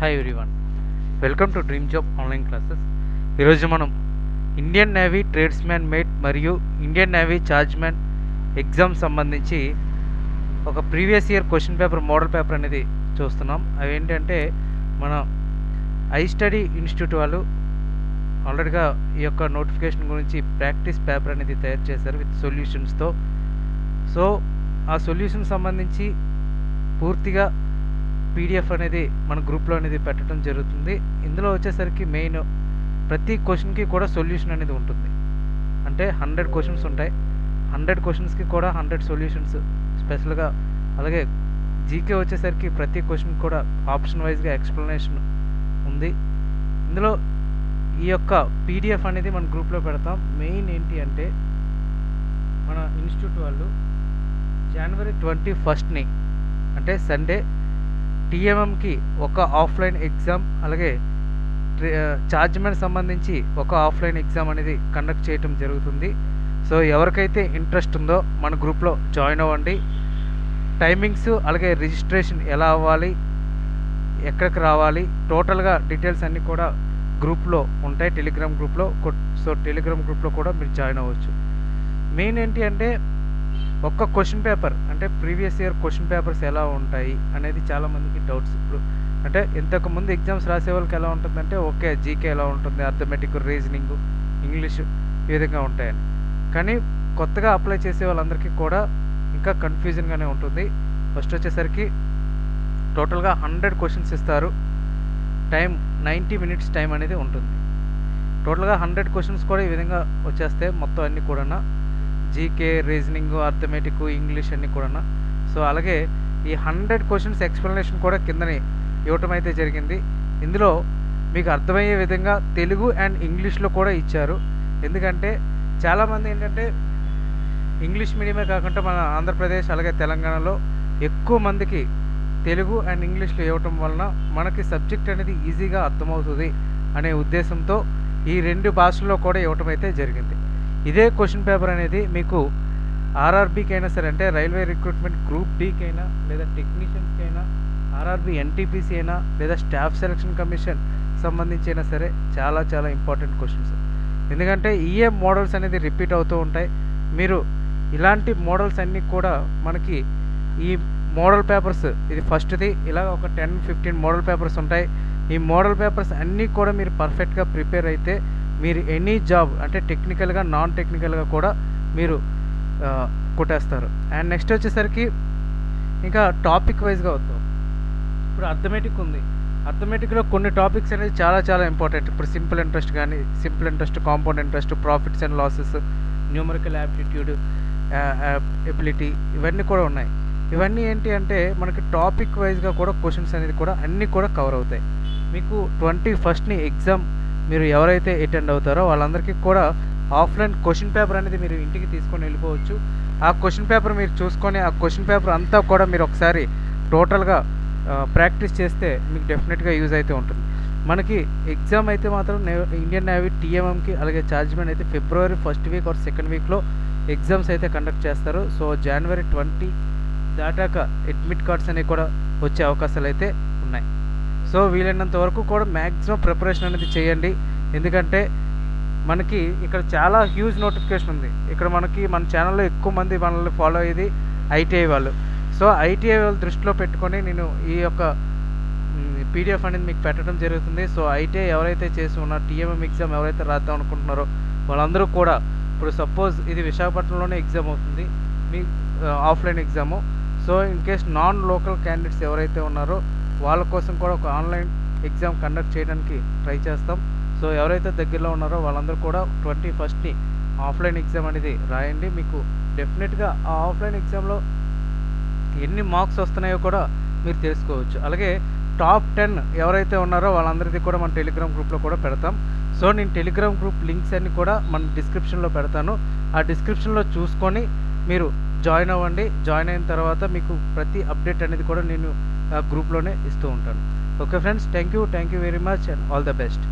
Hi everyone, welcome to dream job online classes. ఈరోజు మనం Indian navy tradesman mate మరియు Indian navy చార్జ్మ్యాన్ exam సంబంధించి ఒక previous year question paper model paper అనేది చూస్తున్నాం. అవి ఏంటంటే మన ఐ స్టడీ ఇన్స్టిట్యూట్ వాళ్ళు ఆల్రెడీగా ఈ యొక్క నోటిఫికేషన్ గురించి ప్రాక్టీస్ పేపర్ అనేది తయారు చేశారు విత్ సొల్యూషన్స్తో. సో ఆ సొల్యూషన్ సంబంధించి పూర్తిగా పీడిఎఫ్ అనేది మన గ్రూప్లో అనేది పెట్టడం జరుగుతుంది. ఇందులో వచ్చేసరికి మెయిన్ ప్రతి క్వశ్చన్కి కూడా సొల్యూషన్ అనేది ఉంటుంది. అంటే 100 క్వశ్చన్స్ ఉంటాయి. 100 క్వశ్చన్స్కి కూడా 100 సొల్యూషన్స్ స్పెషల్గా. అలాగే జీకే వచ్చేసరికి ప్రతి క్వశ్చన్ కూడా ఆప్షన్ వైజ్గా ఎక్స్ప్లెనేషన్ ఉంది. ఇందులో ఈ యొక్క పీడిఎఫ్ అనేది మన గ్రూప్లో పెడతాం. మెయిన్ ఏంటి అంటే మన ఇన్స్టిట్యూట్ వాళ్ళు జనవరి 21ని అంటే సండే టీఎంఎంకి ఒక ఆఫ్లైన్ ఎగ్జామ్, అలాగే చార్జ్మెంట్ సంబంధించి ఒక ఆఫ్లైన్ ఎగ్జామ్ అనేది కండక్ట్ చేయటం జరుగుతుంది. సో ఎవరికైతే ఇంట్రెస్ట్ ఉందో మన గ్రూప్లో జాయిన్ అవ్వండి. టైమింగ్స్ అలాగే రిజిస్ట్రేషన్ ఎలా అవ్వాలి, ఎక్కడికి రావాలి, టోటల్గా డీటెయిల్స్ అన్నీ కూడా గ్రూప్లో ఉంటాయి, టెలిగ్రామ్ గ్రూప్లో. సో టెలిగ్రామ్ గ్రూప్లో కూడా మీరు జాయిన్ అవ్వచ్చు. మెయిన్ ఏంటి అంటే ఒక్క క్వశ్చన్ పేపర్ అంటే ప్రీవియస్ ఇయర్ క్వశ్చన్ పేపర్స్ ఎలా ఉంటాయి అనేది చాలామందికి డౌట్స్. ఇప్పుడు అంటే ఇంతకుముందు ఎగ్జామ్స్ రాసే వాళ్ళకి ఎలా ఉంటుందంటే ఓకే జీకే ఎలా ఉంటుంది, అర్థమెటిక్, రీజనింగ్, ఇంగ్లీష్ ఈ విధంగా ఉంటాయని. కానీ కొత్తగా అప్లై చేసే వాళ్ళందరికీ కూడా ఇంకా కన్ఫ్యూజన్గానే ఉంటుంది. ఫస్ట్ వచ్చేసరికి టోటల్గా 100 క్వశ్చన్స్ ఇస్తారు. టైం 90 మినిట్స్ టైం అనేది ఉంటుంది. టోటల్గా 100 క్వశ్చన్స్ కూడా ఈ విధంగా వచ్చేస్తాయి మొత్తం అన్నీ కూడా. జీకే, రీజనింగ్, అర్థమెటిక్, ఇంగ్లీష్ అన్నీ కూడా. సో అలాగే ఈ 100 క్వశ్చన్స్ ఎక్స్ప్లెనేషన్ కూడా కిందని ఇవ్వటం అయితే జరిగింది. ఇందులో మీకు అర్థమయ్యే విధంగా తెలుగు అండ్ ఇంగ్లీష్లో కూడా ఇచ్చారు. ఎందుకంటే చాలామంది ఏంటంటే ఇంగ్లీష్ మీడియమే కాకుండా మన ఆంధ్రప్రదేశ్ అలాగే తెలంగాణలో ఎక్కువ మందికి తెలుగు అండ్ ఇంగ్లీష్లో ఇవ్వటం వలన మనకి సబ్జెక్ట్ అనేది ఈజీగా అర్థమవుతుంది అనే ఉద్దేశంతో ఈ 2 భాషల్లో కూడా ఇవ్వటం అయితే జరిగింది. ఇదే క్వశ్చన్ పేపర్ అనేది మీకు ఆర్ఆర్బీకి అయినా సరే, అంటే రైల్వే రిక్రూట్మెంట్ గ్రూప్ డీకి అయినా, లేదా టెక్నీషియన్స్కి అయినా, ఆర్ఆర్బీ ఎన్టీపీసీ అయినా, లేదా స్టాఫ్ సెలక్షన్ కమిషన్ సంబంధించి అయినా సరే చాలా చాలా ఇంపార్టెంట్ క్వశ్చన్స్. ఎందుకంటే ఈఏ మోడల్స్ అనేది రిపీట్ అవుతూ ఉంటాయి. మీరు ఇలాంటి మోడల్స్ అన్నీ కూడా మనకి ఈ మోడల్ పేపర్స్, ఇది ఫస్ట్ది, ఇలా ఒక 10-15 మోడల్ పేపర్స్ ఉంటాయి. ఈ మోడల్ పేపర్స్ అన్నీ కూడా మీరు పర్ఫెక్ట్గా ప్రిపేర్ అయితే మీరు ఎనీ జాబ్ అంటే టెక్నికల్గా నాన్ టెక్నికల్గా కూడా మీరు కొట్టేస్తారు. అండ్ నెక్స్ట్ వచ్చేసరికి ఇంకా టాపిక్ వైజ్గా వద్దాం. ఇప్పుడు అర్థమెటిక్ ఉంది. అర్థమెటిక్లో కొన్ని టాపిక్స్ అనేది చాలా చాలా ఇంపార్టెంట్. ఇప్పుడు సింపుల్ ఇంట్రెస్ట్ కానీ, simple interest, compound interest, profits and losses, numerical aptitude, ability, ఇవన్నీ కూడా ఉన్నాయి. ఇవన్నీ ఏంటి అంటే మనకి టాపిక్ వైజ్గా కూడా క్వశ్చన్స్ అనేది కూడా అన్నీ కూడా కవర్ అవుతాయి. మీకు 21ని ఎగ్జామ్ మీరు ఎవరైతే అటెండ్ అవుతారో వాళ్ళందరికీ కూడా ఆఫ్లైన్ క్వశ్చన్ పేపర్ అనేది మీరు ఇంటికి తీసుకొని వెళ్ళిపోవచ్చు. ఆ క్వశ్చన్ పేపర్ మీరు చూసుకొని ఆ క్వశ్చన్ పేపర్ అంతా కూడా మీరు ఒకసారి టోటల్గా ప్రాక్టీస్ చేస్తే మీకు డెఫినెట్గా యూజ్ అయితే ఉంటుంది. మనకి ఎగ్జామ్ అయితే మాత్రం ఇండియన్ నేవీ టీఎంఎంకి అలాగే చార్జ్మెంట్ అయితే ఫిబ్రవరి 1st వీక్ ఆర్ 2nd వీక్లో ఎగ్జామ్స్ అయితే కండక్ట్ చేస్తారు. సో జనవరి 20 దాటాక అడ్మిట్ కార్డ్స్ అనేవి కూడా వచ్చే అవకాశాలు అయితే ఉన్నాయి. సో వీలైనంత వరకు కూడా మ్యాక్సిమం ప్రిపరేషన్ అనేది చేయండి. ఎందుకంటే మనకి ఇక్కడ చాలా హ్యూజ్ నోటిఫికేషన్ ఉంది. ఇక్కడ మనకి మన ఛానల్లో ఎక్కువ మంది మనల్ని ఫాలో అయ్యేది ఐటీఐ వాళ్ళు. సో ఐటీఐ వాళ్ళు దృష్టిలో పెట్టుకొని నేను ఈ యొక్క పీడిఎఫ్ అనేది మీకు పెట్టడం జరుగుతుంది. సో ఐటీఐ ఎవరైతే చేసి ఉన్నారో, టీఎంఎం ఎగ్జామ్ ఎవరైతే రాద్దాం అనుకుంటున్నారో వాళ్ళందరూ కూడా, ఇప్పుడు సపోజ్ ఇది విశాఖపట్నంలోనే ఎగ్జామ్ అవుతుంది మీ offline exam. So in case non local candidates ఎవరైతే ఉన్నారో వాళ్ళ కోసం కూడా ఒక ఆన్లైన్ ఎగ్జామ్ కండక్ట్ చేయడానికి ట్రై చేస్తాం. సో ఎవరైతే దగ్గరలో ఉన్నారో వాళ్ళందరూ కూడా 21ని ఆఫ్లైన్ ఎగ్జామ్ అనేది రాయండి. మీకు డెఫినెట్గా ఆ ఆఫ్లైన్ ఎగ్జామ్లో ఎన్ని మార్క్స్ వస్తున్నాయో కూడా మీరు తెలుసుకోవచ్చు. అలాగే టాప్ 10 ఎవరైతే ఉన్నారో వాళ్ళందరికీ కూడా మన టెలిగ్రామ్ గ్రూప్లో కూడా పెడతాం. సో నేను టెలిగ్రామ్ గ్రూప్ లింక్స్ అన్ని కూడా మన డిస్క్రిప్షన్లో పెడతాను. ఆ డిస్క్రిప్షన్లో చూసుకొని మీరు జాయిన్ అవ్వండి. జాయిన్ అయిన తర్వాత మీకు ప్రతి అప్డేట్ అనేది కూడా నేను గ్రూప్లోనే ఇస్తూ ఉంటాను. Okay friends, thank you very much and all the best.